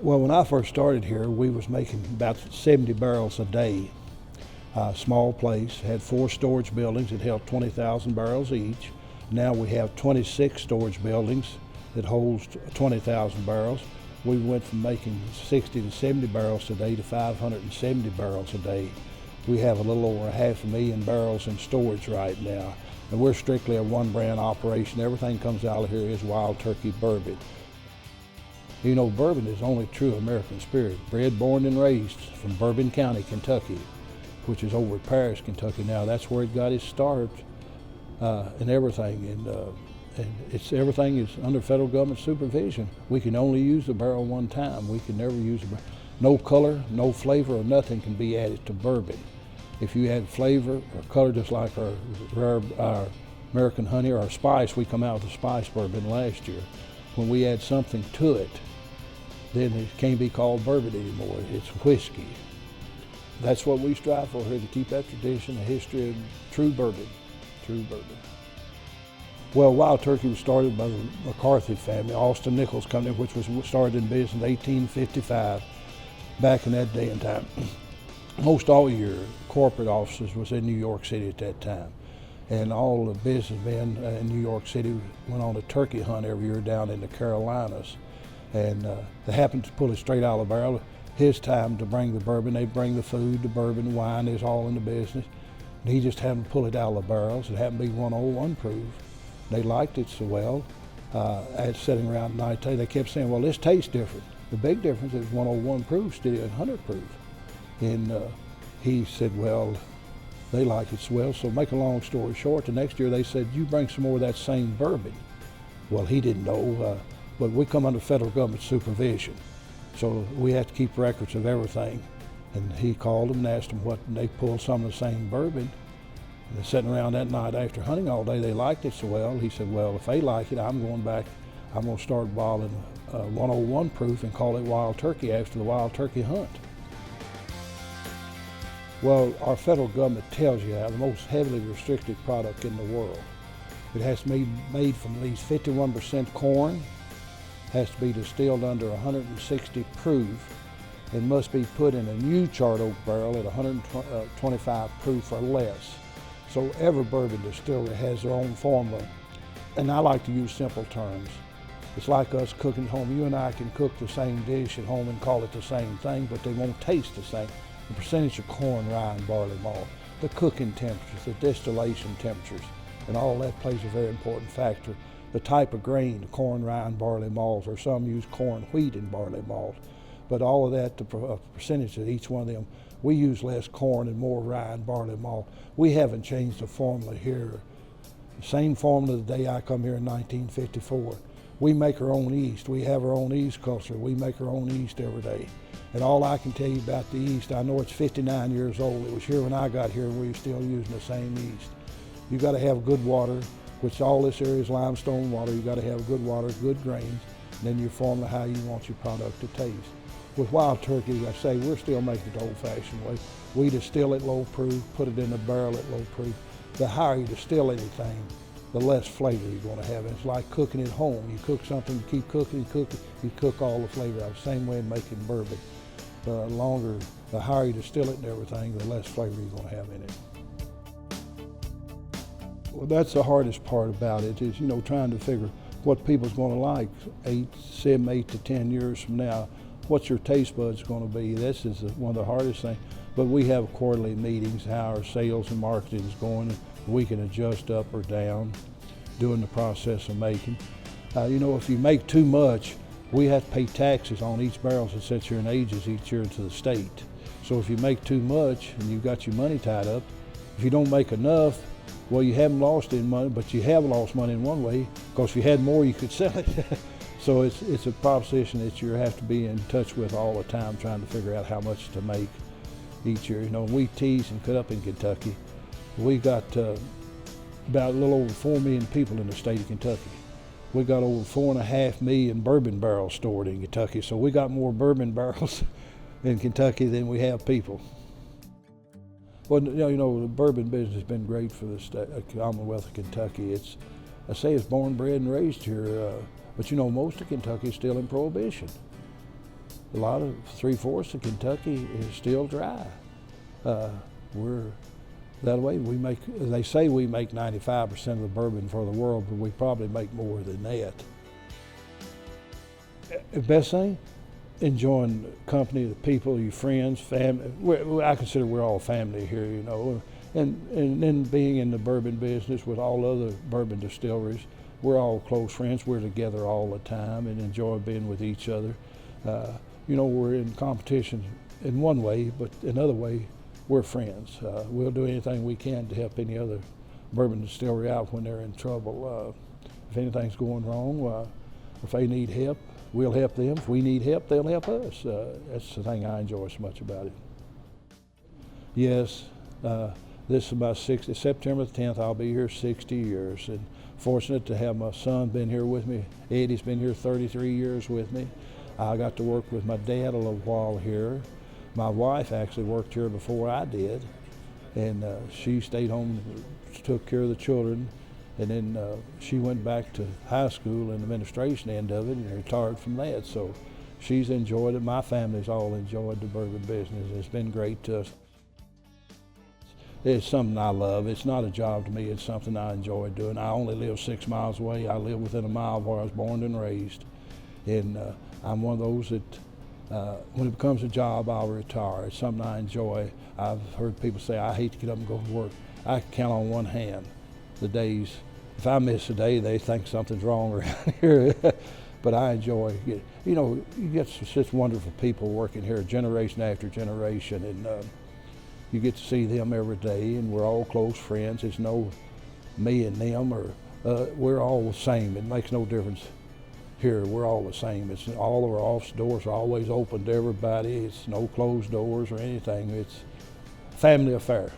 Well, when I first started here, we was making about 70 barrels a day. Small place, had 4 storage buildings that held 20,000 barrels each. Now we have 26 storage buildings that holds 20,000 barrels. We went from making 60 to 70 barrels a day to 570 barrels a day. We have a little over 500,000 barrels in storage right now. And we're strictly a one brand operation. Everything comes out of here is Wild Turkey bourbon. You know, bourbon is only true American spirit. Bred, born, and raised from Bourbon County, Kentucky, which is over at Paris, Kentucky now. That's where it got its start and everything. And everything is under federal government supervision. We can only use the barrel one time. We can never use no color, no flavor, or nothing can be added to bourbon. If you add flavor or color, just like our American honey or our spice, we come out with a spice bourbon last year. When we add something to it, then it can't be called bourbon anymore. It's whiskey. That's what we strive for here, to keep that tradition, the history of true bourbon. True bourbon. Well, Wild Turkey was started by the McCarthy family, Austin Nichols Company, which was started in business in 1855, back in that day and time. Most all your corporate offices was in New York City at that time. And all the businessmen in New York City went on a turkey hunt every year down in the Carolinas. And they happened to pull it straight out of the barrel. His time to bring the bourbon, they'd bring the food, the bourbon, the wine, is all in the business. And he just happened to pull it out of the barrels. It happened to be 101 proof. They liked it so well. At sitting around at night, they kept saying, well, this tastes different. The big difference is 101 proof, still 100 proof. And he said, well, they like it so well. So make a long story short, the next year they said, you bring some more of that same bourbon. Well, he didn't know, but we come under federal government supervision. So we have to keep records of everything. And he called them and asked them what, and they pulled some of the same bourbon. And they're sitting around that night after hunting all day, they liked it so well. He said, well, if they like it, I'm going back, I'm going to start bottling 101 proof and call it Wild Turkey after the Wild Turkey hunt. Well, our federal government tells you that the most heavily restricted product in the world. It has to be made from at least 51% corn, has to be distilled under 160 proof, and must be put in a new charred oak barrel at 125 proof or less. So every bourbon distillery has their own formula, and I like to use simple terms. It's like us cooking at home. You and I can cook the same dish at home and call it the same thing, but they won't taste the same. The percentage of corn, rye, and barley malt, the cooking temperatures, the distillation temperatures, and all that plays a very important factor. The type of grain, corn, rye, and barley malt, or some use corn, wheat, and barley malt. But all of that, the percentage of each one of them, we use less corn and more rye and barley malt. We haven't changed the formula here. The same formula the day I come here in 1954. We make our own yeast. We have our own yeast culture. We make our own yeast every day. And all I can tell you about the yeast, I know it's 59 years old. It was here when I got here, and we're still using the same yeast. You got to have good water, which all this area is limestone water. You got to have good water, good grains, and then you formula how you want your product to taste. With Wild Turkey, like I say, we're still making it the old-fashioned way. We distill it low proof, put it in a barrel at low proof. The higher you distill anything, the less flavor you're going to have. It's like cooking at home. You cook something, you keep cooking, you cook all the flavor out. Same way in making bourbon. The higher you distill it and everything, the less flavor you're going to have in it. Well, that's the hardest part about it is, trying to figure what people's going to like 8 to 10 years from now. What's your taste buds going to be? This is one of the hardest things. But we have quarterly meetings, how our sales and marketing is going. We can adjust up or down during the process of making. If you make too much, we have to pay taxes on each barrel that sits here and ages each year to the state. So if you make too much and you've got your money tied up, if you don't make enough, well, you haven't lost any money, but you have lost money in one way, because if you had more, you could sell it. So it's a proposition that you have to be in touch with all the time, trying to figure out how much to make each year. We tease and cut up in Kentucky. We got about a little over 4 million people in the state of Kentucky. We got over 4.5 million bourbon barrels stored in Kentucky, so we got more bourbon barrels in Kentucky than we have people. Well, the bourbon business has been great for the Commonwealth of Kentucky. I say it's born, bred, and raised here, but most of Kentucky is still in Prohibition. a lot of 3/4 of Kentucky is still dry. We're that way. They say we make 95% of the bourbon for the world, but we probably make more than that. The best thing, enjoying the company, the people, your friends, family. I consider we're all family here, you know. And then being in the bourbon business with all other bourbon distilleries, we're all close friends. We're together all the time and enjoy being with each other. You know, we're in competition in one way, but another way, we're friends. We'll do anything we can to help any other bourbon distillery out when they're in trouble. If anything's going wrong, if they need help, we'll help them. If we need help, they'll help us. That's the thing I enjoy so much about it. Yes, this is about September the 10th, I'll be here 60 years. And fortunate to have my son been here with me. Eddie's been here 33 years with me. I got to work with my dad a little while here. My wife actually worked here before I did, and she stayed home, took care of the children, and then she went back to high school and the administration end of it and retired from that. So she's enjoyed it. My family's all enjoyed the bourbon business. It's been great to us. It's something I love. It's not a job to me. It's something I enjoy doing. I only live 6 miles away. I live within a mile of where I was born and raised. And I'm one of those that when it becomes a job, I'll retire. It's something I enjoy. I've heard people say, I hate to get up and go to work. I can count on one hand the days. If I miss a day, they think something's wrong around here. But I enjoy it. You know, you get such wonderful people working here generation after generation, and you get to see them every day, and we're all close friends. It's no me and them, or we're all the same. It makes no difference here. We're all the same. It's all of our office doors are always open to everybody. It's no closed doors or anything. It's a family affair.